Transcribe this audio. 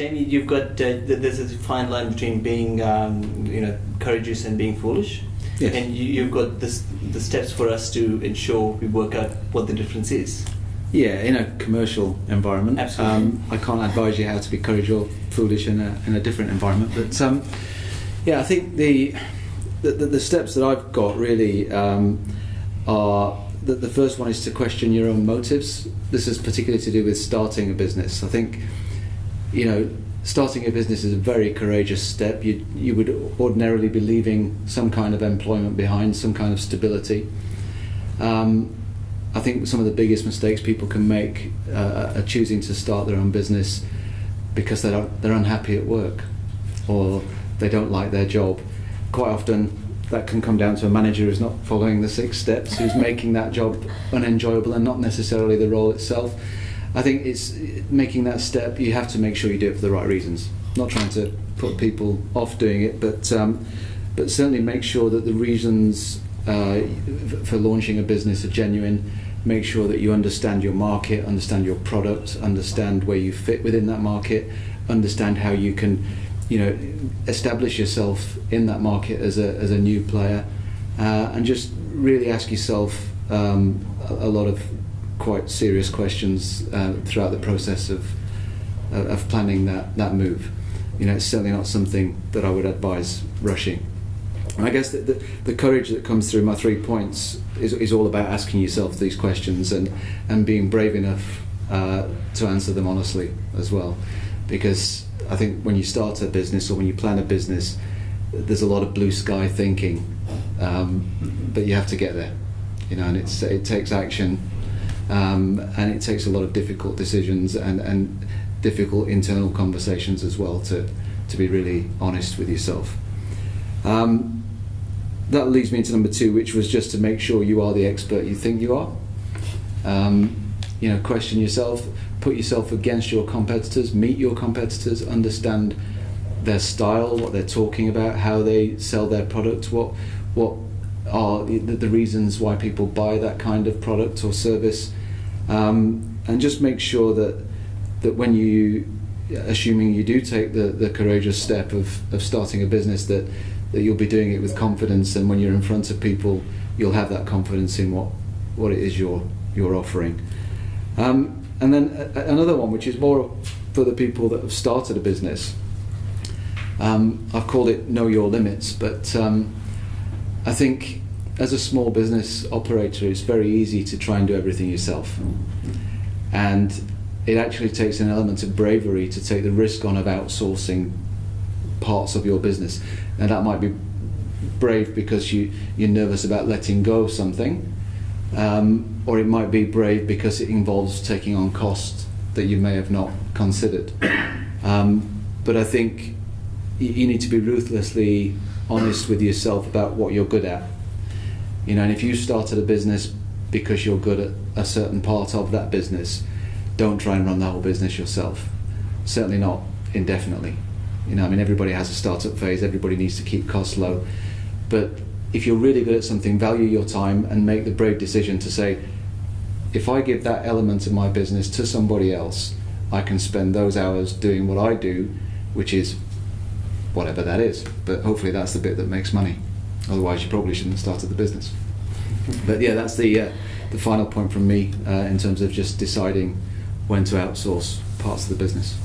Jamie, you've got there's a fine line between being courageous and being foolish. Yes. And you've got the steps for us to ensure we work out what the difference is. Yeah, in a commercial environment. Absolutely. I can't advise you how to be courageous or foolish in a different environment. But I think the steps that I've got really are the first one is to question your own motives. This is particularly to do with starting a business. I think, starting a business is a very courageous step. You would ordinarily be leaving some kind of employment behind, some kind of stability. I think some of the biggest mistakes people can make are choosing to start their own business because they're unhappy at work or they don't like their job. Quite often that can come down to a manager who's not following the 6 steps, who's making that job unenjoyable and not necessarily the role itself. I think it's making that step, you have to make sure you do it for the right reasons. Not trying to put people off doing it, but certainly make sure that the reasons for launching a business are genuine. Make sure that you understand your market, understand your product, understand where you fit within that market, understand how you can establish yourself in that market as a new player, and just really ask yourself a lot of quite serious questions throughout the process of planning that move. It's certainly not something that I would advise rushing. And I guess the courage that comes through my 3 points is all about asking yourself these questions and being brave enough to answer them honestly as well. Because I think when you start a business or when you plan a business, there's a lot of blue sky thinking, but you have to get there, and it takes action, and it takes a lot of difficult decisions and difficult internal conversations as well to be really honest with yourself. That leads me into number 2, which was just to make sure you are the expert you think you are. Question yourself, put yourself against your competitors, meet your competitors, understand their style, what they're talking about, how they sell their product, what are the reasons why people buy that kind of product or service, and just make sure that when you, assuming you do take the courageous step of starting a business, that you'll be doing it with confidence, and when you're in front of people you'll have that confidence in what it is you're offering. And then another one, which is more for the people that have started a business, I've called it know your limits, but I think as a small business operator it's very easy to try and do everything yourself, and it actually takes an element of bravery to take the risk on of outsourcing parts of your business. Now that might be brave because you're nervous about letting go of something, or it might be brave because it involves taking on costs that you may have not considered. But I think you need to be ruthlessly honest with yourself about what you're good at. And if you started a business because you're good at a certain part of that business, don't try and run the whole business yourself. Certainly not indefinitely. Everybody has a startup phase, everybody needs to keep costs low. But if you're really good at something, value your time and make the brave decision to say, if I give that element of my business to somebody else, I can spend those hours doing what I do, which is whatever that is. But hopefully that's the bit that makes money. Otherwise you probably shouldn't have started the business. But yeah, that's the final point from me in terms of just deciding when to outsource parts of the business.